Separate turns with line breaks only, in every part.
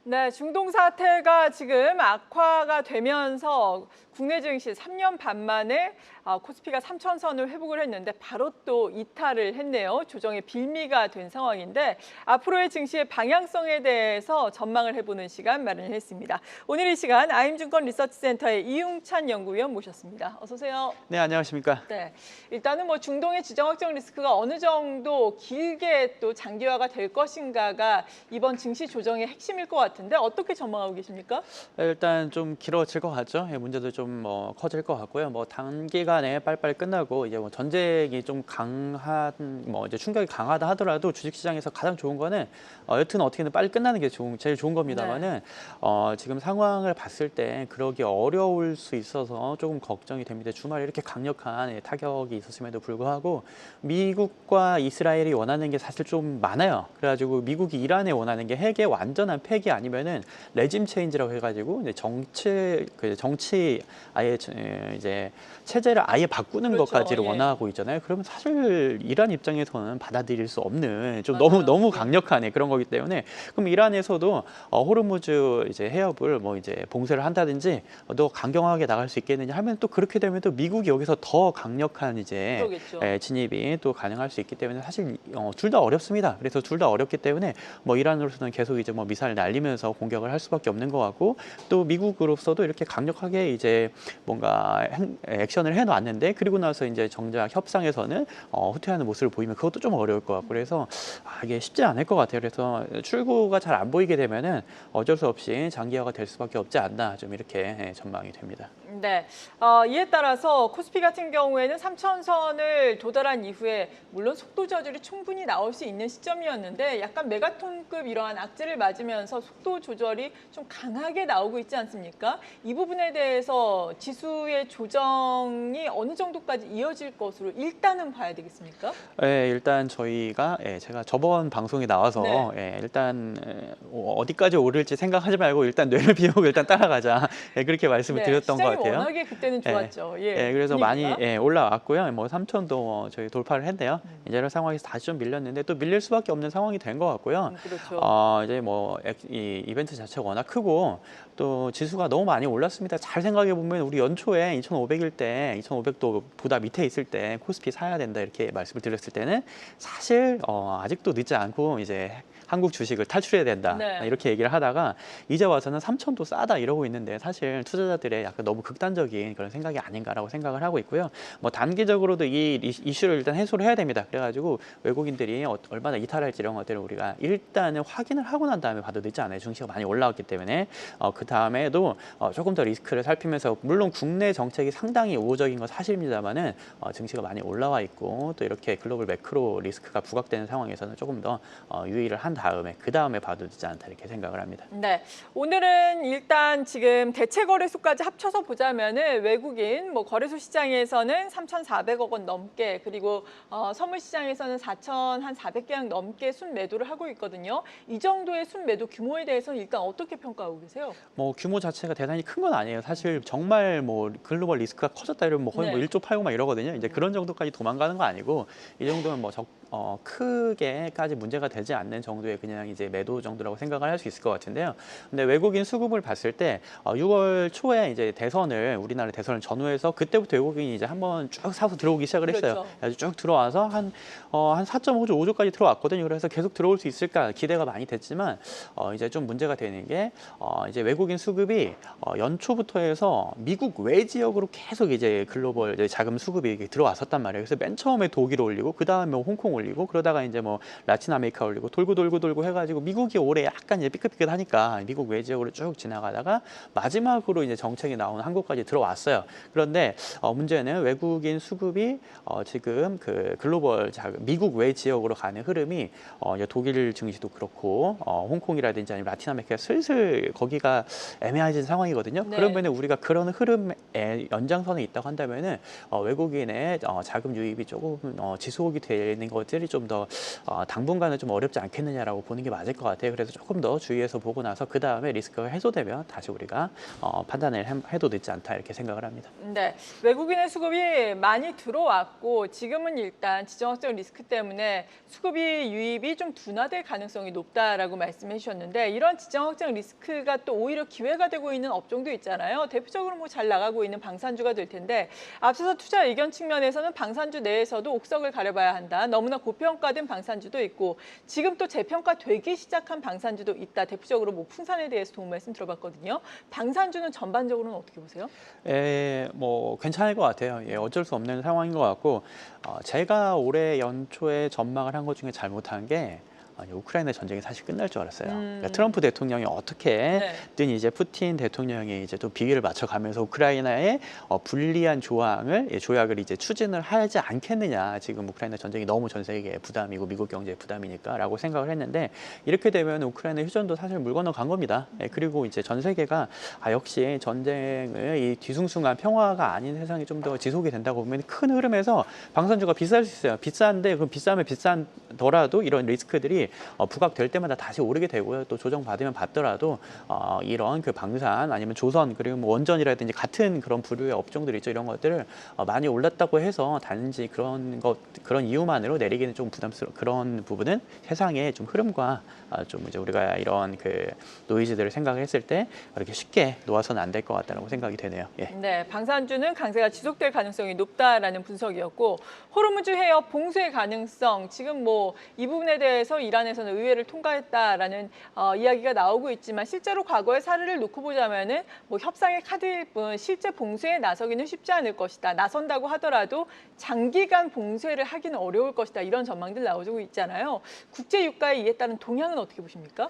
네, 중동 사태가 지금 악화가 되면서 국내 증시 3년 반 만에 코스피가 3천선을 회복을 했는데 바로 또 이탈을 했네요. 조정의 빌미가 된 상황인데 앞으로의 증시의 방향성에 대해서 전망을 해보는 시간 마련을 했습니다. 오늘 이 시간 아임증권 리서치센터의 이웅찬 연구위원 모셨습니다. 어서 오세요.
네, 안녕하십니까.
네, 일단은 뭐 중동의 지정 확정 리스크가 어느 정도 길게 또 장기화가 될 것인가가 이번 증시 조정의 핵심일 것 같은데 어떻게 전망하고 계십니까?
일단 좀 길어질 것 같죠. 문제도 좀 커질 것 같고요. 단기간에 빨리빨리 끝나고 이제 전쟁이 좀 강한 이제 충격이 강하다 하더라도 주식시장에서 가장 좋은 거는 여튼 어떻게든 빨리 끝나는 게 제일 좋은 겁니다만은 지금 상황을 봤을 때 그러기 어려울 수 있어서 조금 걱정이 됩니다. 주말에 이렇게 강력한 타격이 있었음에도 불구하고 미국과 이스라엘이 원하는 게 사실 좀 많아요. 그래가지고 미국이 이란에 원하는 게 핵의 완전한 폐기 아니면은 레짐 체인지라고 해가지고 이제 정치 아예 이제 체제를 아예 바꾸는
그렇죠.
것까지를
예.
원하고 있잖아요. 그러면 사실 이란 입장에서는 받아들일 수 없는 좀
맞아요.
너무
예.
강력한 그런 거기 때문에 그럼 이란에서도 호르무즈 이제 해협을 이제 봉쇄를 한다든지 더 강경하게 나갈 수 있겠느냐 하면 또 그렇게 되면 또 미국이 여기서 더 강력한 이제
그러겠죠.
진입이 또 가능할 수 있기 때문에 사실 둘 다 어렵습니다. 그래서 둘 다 어렵기 때문에 이란으로서는 계속 이제 미사일 날리면서 공격을 할 수밖에 없는 것 같고 또 미국으로서도 이렇게 강력하게 이제 뭔가 액션을 해놨는데 그리고 나서 이제 정작 협상에서는 후퇴하는 모습을 보이면 그것도 좀 어려울 것 같고 그래서 이게 쉽지 않을 것 같아요. 그래서 출구가 잘 안 보이게 되면은 어쩔 수 없이 장기화가 될 수밖에 없지 않나 좀 이렇게 전망이 됩니다.
네, 이에 따라서 코스피 같은 경우에는 3천선을 도달한 이후에 물론 속도 조절이 충분히 나올 수 있는 시점이었는데 약간 메가톤급 이러한 악재를 맞으면서 속도 조절이 좀 강하게 나오고 있지 않습니까? 이 부분에 대해서 지수의 조정이 어느 정도까지 이어질 것으로 일단은 봐야 되겠습니까?
일단 저희가 제가 저번 방송에 나와서
네.
일단 어디까지 오를지 생각하지 말고 일단 뇌를 비우고 일단 따라가자 그렇게 말씀을
네,
드렸던 것
시장이
같아요.
워낙에 그때는 좋았죠. 예,
그래서 많이
분위기가.
올라왔고요. 3천도 저희 돌파를 했네요. 이제는 상황에서 다시 좀 밀렸는데 또 밀릴 수밖에 없는 상황이 된 것 같고요.
그렇죠.
이제 이 이벤트 자체가 워낙 크고 또 지수가 너무 많이 올랐습니다. 잘 생각해 보면 우리 연초에 2,500일 때 2,500도 보다 밑에 있을 때 코스피 사야 된다 이렇게 말씀을 드렸을 때는 사실 아직도 늦지 않고 이제 한국 주식을 탈출해야 된다
네.
이렇게 얘기를 하다가 이제 와서는 3천도 싸다 이러고 있는데 사실 투자자들의 약간 너무 극단적인 그런 생각이 아닌가라고 생각을 하고 있고요. 단기적으로도 이 이슈를 일단 해소를 해야 됩니다. 그래가지고 외국인들이 얼마나 이탈할지 이런 것들을 우리가 일단은 확인을 하고 난 다음에 봐도 늦지 않아요. 증시가 많이 올라왔기 때문에 그 다음에도 조금 더 리스크를 살피면서 물론 국내 정책이 상당히 우호적인 건 사실입니다만은 증시가 많이 올라와 있고 또 이렇게 글로벌 매크로 리스크가 부각되는 상황에서는 조금 더 유의를 한 다음에 그 다음에 봐도 되지 않다 이렇게 생각을 합니다.
네, 오늘은 일단 지금 대체 거래소까지 합쳐서 보자면은 외국인 거래소 시장에서는 3,400억 원 넘게 그리고 선물 시장에서는 4,400개약 넘게 순매도를 하고 있거든요. 이 정도의 순매도 규모에 대해서는 일단 어떻게 평가하고 계세요?
규모 자체가 대단히 큰 건 아니에요. 사실 정말 글로벌 리스크가 커졌다 이러면 거의
네.
1조 팔고 막 이러거든요. 이제 그런 정도까지 도망가는 거 아니고 이 정도면 크게까지 문제가 되지 않는 정도의 그냥 이제 매도 정도라고 생각을 할 수 있을 것 같은데요. 근데 외국인 수급을 봤을 때 6월 초에 이제 우리나라 대선을 전후해서 그때부터 외국인이 이제 한번 쭉 사서 들어오기 시작을 했어요.
그렇죠.
그래서 쭉 들어와서 한 4.5조, 5조까지 들어왔거든요. 그래서 계속 들어올 수 있을까 기대가 많이 됐지만 이제 좀 문제가 되는 게 이제 외국인 수급이 연초부터 해서 미국 외 지역으로 계속 이제 글로벌 이제 자금 수급이 들어왔었단 말이에요. 그래서 맨 처음에 독일 올리고 그 다음에 홍콩 올리고 그러다가 이제 라틴 아메리카 올리고 돌고 해가지고 미국이 올해 약간 이제 삐끗삐끗하니까 미국 외 지역으로 쭉 지나가다가 마지막으로 이제 정책이 나온 한국까지 들어왔어요. 그런데 문제는 외국인 수급이 지금 그 글로벌 자금 미국 외 지역으로 가는 흐름이 이제 독일 증시도 그렇고 홍콩이라든지 아니면 라틴 아메리카 슬슬 거기가 애매해진 상황이거든요.
네.
그러면은 우리가 그런 흐름의 연장선에 있다고 한다면은 외국인의 자금 유입이 조금 지속이 되는 것들이 좀 더 당분간은 좀 어렵지 않겠느냐라고 된다라고 보는 게 맞을 것 같아요. 그래서 조금 더 주의해서 보고 나서 그 다음에 리스크가 해소되면 다시 우리가 판단을 해도 늦지 않다 이렇게 생각을 합니다.
네, 외국인의 수급이 많이 들어왔고 지금은 일단 지정학적 리스크 때문에 수급이 유입이 좀 둔화될 가능성이 높다라고 말씀해 주셨는데 이런 지정학적 리스크가 또 오히려 기회가 되고 있는 업종도 있잖아요. 대표적으로 뭐 잘 나가고 있는 방산주가 될 텐데 앞서서 투자 의견 측면에서는 방산주 내에서도 옥석을 가려봐야 한다. 너무나 고평가된 방산주도 있고 지금 또 재평가되기 시작한 방산주도 있다. 대표적으로 뭐 풍산에 대해서 도움 말씀 들어봤거든요. 방산주는 전반적으로는 어떻게 보세요?
뭐 괜찮을 것 같아요. 어쩔 수 없는 상황인 것 같고 제가 올해 연초에 전망을 한 것 중에 잘못한 게 우크라이나 전쟁이 사실 끝날 줄 알았어요. 그러니까 트럼프 대통령이 어떻게든 이제 푸틴 대통령이 이제 또 비위를 맞춰가면서 우크라이나의 불리한 조약을 이제 추진을 하지 않겠느냐. 지금 우크라이나 전쟁이 너무 전 세계에 부담이고 미국 경제에 부담이니까라고 생각을 했는데 이렇게 되면 우크라이나 휴전도 사실 물 건너간 겁니다. 그리고 이제 전 세계가 역시 전쟁을 이 뒤숭숭한 평화가 아닌 세상이 좀 더 지속이 된다고 보면 큰 흐름에서 방산주가 비쌀 수 있어요. 비싼데 그 비싸면 비싼더라도 이런 리스크들이 부각될 때마다 다시 오르게 되고요. 또 조정받으면 받더라도 이런 그 방산 아니면 조선 그리고 뭐 원전이라든지 같은 그런 부류의 업종들 있죠. 이런 것들을 많이 올랐다고 해서 단지 그런 이유만으로 내리기는 좀 부담스러운 그런 부분은 세상의 좀 흐름과 좀 이제 우리가 이런 그 노이즈들을 생각을 했을 때 이렇게 쉽게 놓아서는 안 될 것 같다고 생각이 되네요. 예.
네, 방산주는 강세가 지속될 가능성이 높다라는 분석이었고 호르무즈 해협 봉쇄 가능성 지금 뭐 이 부분에 대해서 이란에서는 의회를 통과했다라는 이야기가 나오고 있지만 실제로 과거의 사례를 놓고 보자면은 뭐 협상의 카드일 뿐 실제 봉쇄에 나서기는 쉽지 않을 것이다. 나선다고 하더라도 장기간 봉쇄를 하기는 어려울 것이다. 이런 전망들 나오고 있잖아요. 국제 유가에 이에 따른 동향은 어떻게 보십니까?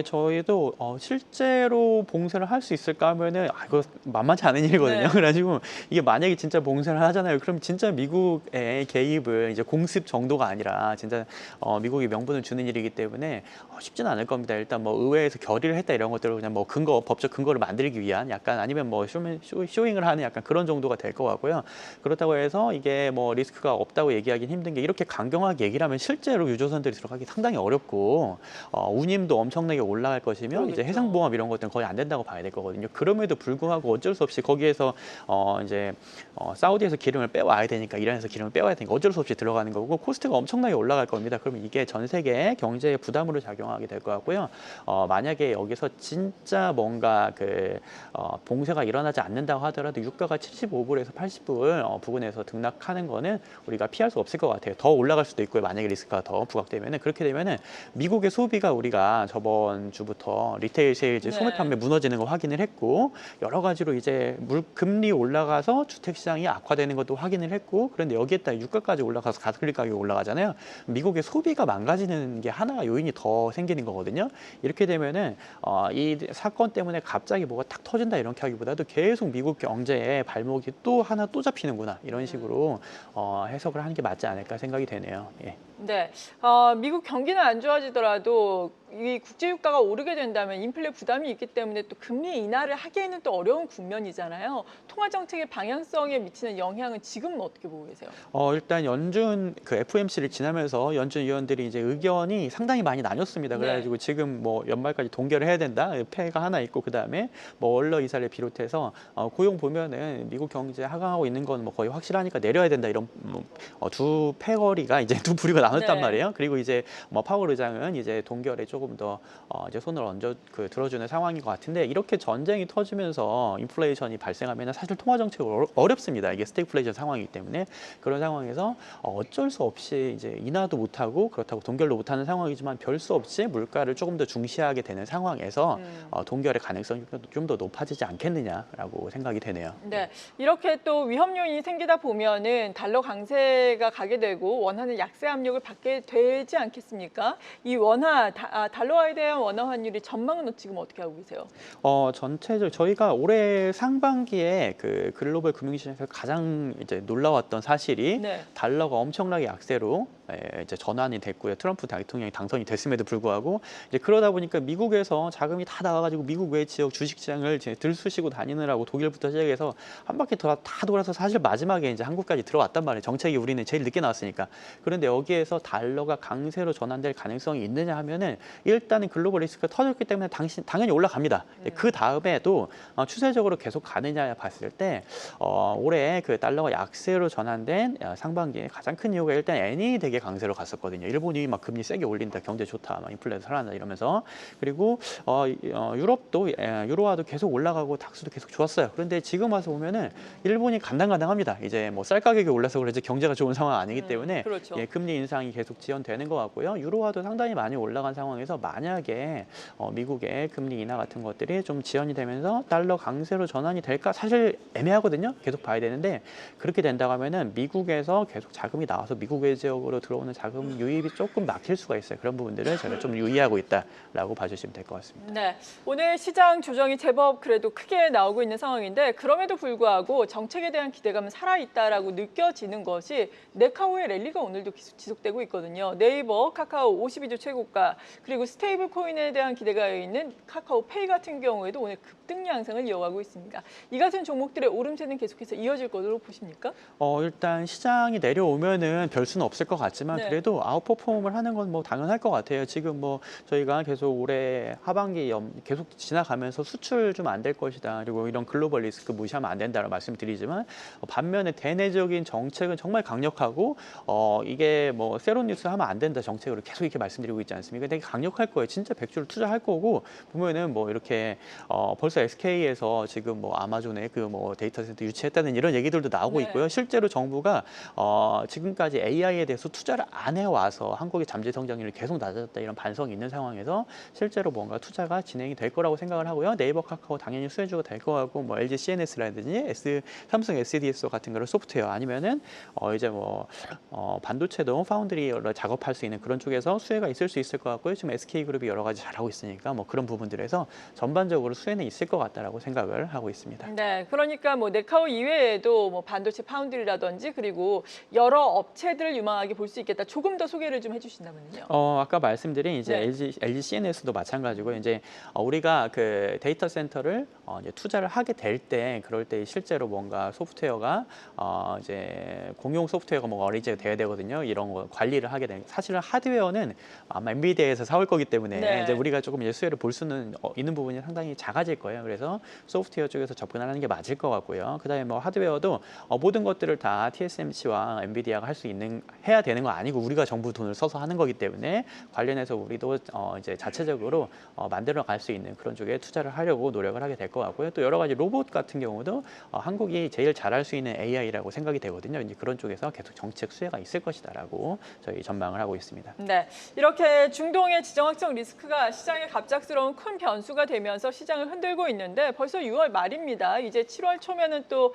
저희도 실제로 봉쇄를 할 수 있을까 하면은 이거 만만치 않은 일이거든요.
네.
그래가지고 이게 만약에 진짜 봉쇄를 하잖아요. 그럼 진짜 미국의 개입을 이제 공습 정도가 아니라 진짜 미국이 명분을 주는 일이기 때문에 쉽지는 않을 겁니다. 일단 뭐 의회에서 결의를 했다 이런 것들을 그냥 뭐 법적 근거를 만들기 위한 약간 아니면 뭐 쇼잉을 하는 약간 그런 정도가 될 것 같고요. 그렇다고 해서 이게 뭐 리스크가 없다고 얘기하기는 힘든 게 이렇게 강경하게 얘기를 하면 실제로 유조선들이 들어가기 상당히 어렵고 운임도 엄청나게 올라갈 것이며
그러겠죠.
이제 해상보험 이런 것들은 거의 안 된다고 봐야 될 거거든요. 그럼에도 불구하고 어쩔 수 없이 거기에서 이제 사우디에서 기름을 빼와야 되니까 이란에서 기름을 빼와야 되니까 어쩔 수 없이 들어가는 거고 코스트가 엄청나게 올라갈 겁니다. 그러면 이게 전 세계 경제에 부담으로 작용하게 될 것 같고요. 만약에 여기서 진짜 뭔가 봉쇄가 일어나지 않는다고 하더라도 유가가 75불에서 80불 부근에서 등락하는 거는 우리가 피할 수 없을 것 같아요. 더 올라갈 수도 있고요. 만약에 리스크가 더 부각되면은 그렇게 되면은 미국의 소비가 우리가 저번 주부터 리테일 세일즈 소매 판매 무너지는 거 확인을 했고 여러 가지로 이제 금리 올라가서 주택 시장이 악화되는 것도 확인을 했고 그런데 여기에 따라 유가까지 올라가서 가솔린 가격이 올라가잖아요. 미국의 소비가 망가지는 게 하나가 요인이 더 생기는 거거든요. 이렇게 되면은 이 사건 때문에 갑자기 뭐가 탁 터진다 이렇게 하기보다도 계속 미국 경제에 발목이 또 하나 또 잡히는구나 이런 식으로 해석을 하는 게 맞지 않을까 생각이 되네요. 예.
네, 미국 경기는 안 좋아지더라도 이 국제 유가가 오르게 된다면 인플레 부담이 있기 때문에 또 금리 인하를 하기에는 또 어려운 국면이잖아요. 통화 정책의 방향성에 미치는 영향은 지금은 어떻게 보고 계세요?
일단 연준 FOMC를 지나면서 연준 위원들이 이제 의견이 상당히 많이 나뉘었습니다. 그래가지고 지금 뭐 연말까지 동결을 해야 된다. 폐가 하나 있고 그 다음에 뭐 월러 이사를 비롯해서 고용 보면은 미국 경제 하강하고 있는 건 뭐 거의 확실하니까 내려야 된다 이런 두 패거리가 이제 두 부류가 나눴단 말이에요. 그리고 이제 뭐 파월 의장은 이제 동결에 조금 더 이제 손을 들어주는 상황인 것 같은데 이렇게 전쟁이 터지면서 인플레이션이 발생하면 사실 통화 정책이 어렵습니다. 이게 스태그플레이션 상황이기 때문에 그런 상황에서 어쩔 수 없이 이제 인하도 못하고 그렇다고 동결도 못하는 상황이지만 별 수 없이 물가를 조금 더 중시하게 되는 상황에서 동결의 가능성이 좀 더 높아지지 않겠느냐라고 생각이 되네요.
네, 이렇게 또 위험 요인이 생기다 보면은 달러 강세가 가게 되고 원화는 약세 압력을 받게 되지 않겠습니까? 이 달러화에 대한 원화 환율이 전망은 지금 어떻게 하고 계세요?
전체적으로 저희가 올해 상반기에 글로벌 금융시장에서 가장 이제 놀라웠던 사실이 달러가 엄청나게 약세로 이제 전환이 됐고요. 트럼프 대통령이 당선이 됐음에도 불구하고 이제 그러다 보니까 미국에서 자금이 다 나와가지고 미국 외 지역 주식시장을 이제 들쑤시고 다니느라고 독일부터 시작해서 한 바퀴 다 돌아서 사실 마지막에 이제 한국까지 들어왔단 말이에요. 정책이 우리는 제일 늦게 나왔으니까. 그런데 여기에 미국에서 달러가 강세로 전환될 가능성이 있느냐 하면은 일단은 글로벌 리스크가 터졌기 때문에 당연히 올라갑니다. 그 다음에도 추세적으로 계속 가느냐 봤을 때 올해 그 달러가 약세로 전환된 상반기에 가장 큰 이유가 일단 엔이 되게 강세로 갔었거든요. 일본이 막 금리 세게 올린다, 경제 좋다, 막 인플레도 살아난다 이러면서. 그리고 유럽도 유로화도 계속 올라가고 닥스도 계속 좋았어요. 그런데 지금 와서 보면은 일본이 간당간당합니다. 이제 뭐 쌀 가격이 올라서 그런지 경제가 좋은 상황 아니기 때문에
그렇죠.
금리 인상이 계속 지연되는 것 같고요. 유로화도 상당히 많이 올라간 상황에서 만약에 미국의 금리 인하 같은 것들이 좀 지연이 되면서 달러 강세로 전환이 될까? 사실 애매하거든요. 계속 봐야 되는데 그렇게 된다고 하면은 미국에서 계속 자금이 나와서 미국 외지역으로 들어오는 자금 유입이 조금 막힐 수가 있어요. 그런 부분들을 저희가 좀 유의하고 있다라고 봐주시면 될 것 같습니다.
네, 오늘 시장 조정이 제법 그래도 크게 나오고 있는 상황인데 그럼에도 불구하고 정책에 대한 기대감은 살아있다라고 느껴지는 것이 네카오의 랠리가 오늘도 지속되고 있거든요. 네이버, 카카오 52주 최고가 그리고 스테이블 코인에 대한 기대가 있는 카카오페이 같은 경우에도 오늘 급등 양상을 이어가고 있습니다. 이 같은 종목들의 오름세는 계속해서 이어질 것으로 보십니까?
일단 시장이 내려오면은 별 수는 없을 것 같지만
네.
그래도 아웃퍼폼을 하는 건 뭐 당연할 것 같아요. 지금 뭐 저희가 계속 올해 하반기 계속 지나가면서 수출 좀 안 될 것이다. 그리고 이런 글로벌 리스크 무시하면 안 된다고 말씀드리지만 반면에 대내적인 정책은 정말 강력하고 이게 뭐 세론 뉴스 하면 안 된다 정책으로 계속 이렇게 말씀드리고 있지 않습니까? 되게 강력할 거예요. 진짜 백주를 투자할 거고 보면은 뭐 이렇게 벌써 SK에서 지금 뭐 아마존의 그 뭐 데이터 센터 유치했다는 이런 얘기들도 나오고
네.
있고요. 실제로 정부가 지금까지 AI에 대해서 투자를 안 해와서 한국의 잠재 성장률이 계속 낮아졌다 이런 반성이 있는 상황에서 실제로 뭔가 투자가 진행이 될 거라고 생각을 하고요. 네이버, 카카오 당연히 수혜주가 될 거 같고 뭐 LG CNS라든지 삼성 SDSO 같은 거를 소프트웨어 아니면은 이제 뭐 반도체도 파운드리를 작업할 수 있는 그런 쪽에서 수혜가 있을 수 있을 것 같고요. 지금 SK그룹이 여러 가지 잘하고 있으니까 뭐 그런 부분들에서 전반적으로 수혜는 있을 것 같다라고 생각을 하고 있습니다.
네, 그러니까 뭐 네카오 이외에도 뭐 반도체 파운드리라든지 그리고 여러 업체들을 유망하게 볼 수 있겠다. 조금 더 소개를 좀 해주신다면요.
아까 말씀드린 이제
네.
LG CNS도 마찬가지고 이제 우리가 그 데이터 센터를 이제 투자를 하게 될 때 그럴 때 실제로 뭔가 소프트웨어가 이제 공용 소프트웨어가 뭔가 어리지가 돼야 되거든요. 이런 거 관리를 하게 되는 사실은 하드웨어는 아마 엔비디아에서 사올 거기 때문에
네.
이제 우리가 조금 이제 수혜를 볼 수는 있는 부분이 상당히 작아질 거예요. 그래서 소프트웨어 쪽에서 접근하는 게 맞을 것 같고요. 그다음에 뭐 하드웨어도 모든 것들을 다 TSMC와 엔비디아가 할 수 있는 해야 되는 거 아니고 우리가 정부 돈을 써서 하는 거기 때문에 관련해서 우리도 이제 자체적으로 만들어 갈 수 있는 그런 쪽에 투자를 하려고 노력을 하게 될 것 같고요. 또 여러 가지 로봇 같은 경우도 한국이 제일 잘할 수 있는 AI라고 생각이 되거든요. 이제 그런 쪽에서 계속 정책 수혜가 있을 것이다라고 저희 전망을 하고 있습니다.
네, 이렇게 중동의 지정학적 리스크가 시장에 갑작스러운 큰 변수가 되면서 시장을 흔들고 있는데 벌써 6월 말입니다. 이제 7월 초면은 또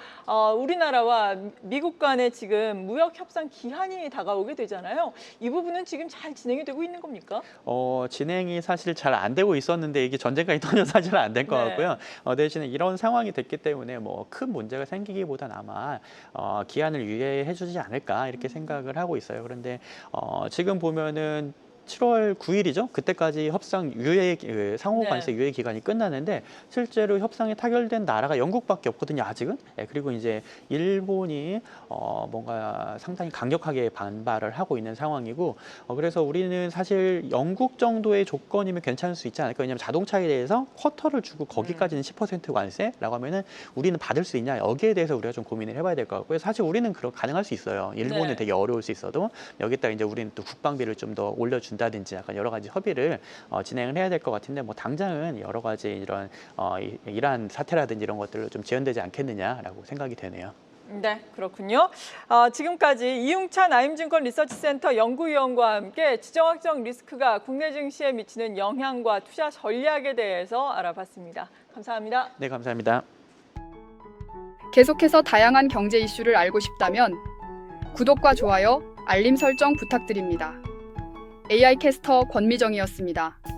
우리나라와 미국 간의 지금 무역 협상 기한이 다가오게 되잖아요. 이 부분은 지금 잘 진행이 되고 있는 겁니까?
진행이 사실 잘 안 되고 있었는데 이게 전쟁까지 터져서 사실 안 될 것
네.
같고요. 대신에 이런 상황이 됐기 때문에 뭐 큰 문제가 생기기보다는 아마 기한을 유예해 주지 않을까 이렇게 생각을 하고 있어요. 그런데 지금 보면은 7월 9일이죠. 그때까지 협상 유예 상호 관세 유예 기간이 끝나는데 실제로 협상에 타결된 나라가 영국밖에 없거든요. 아직은. 그리고 이제 일본이 뭔가 상당히 강력하게 반발을 하고 있는 상황이고 그래서 우리는 사실 영국 정도의 조건이면 괜찮을 수 있지 않을까. 왜냐하면 자동차에 대해서 쿼터를 주고 거기까지는 10% 관세라고 하면은 우리는 받을 수 있냐. 여기에 대해서 우리가 좀 고민을 해봐야 될 것 같고요. 사실 우리는 가능할 수 있어요. 일본은
네.
되게 어려울 수 있어도 여기다 이제 우리는 또 국방비를 좀 더 올려준다든지 약간 여러 가지 협의를 진행을 해야 될 것 같은데 뭐 당장은 여러 가지 이런 이란 사태라든지 이런 것들로 좀 지연되지 않겠느냐라고 생각이 되네요.
네, 그렇군요. 지금까지 이웅찬 아임증권 리서치센터 연구위원과 함께 지정학적 리스크가 국내 증시에 미치는 영향과 투자 전략에 대해서 알아봤습니다. 감사합니다.
네, 감사합니다.
계속해서 다양한 경제 이슈를 알고 싶다면 구독과 좋아요, 알림 설정 부탁드립니다. AI 캐스터 권미정이었습니다.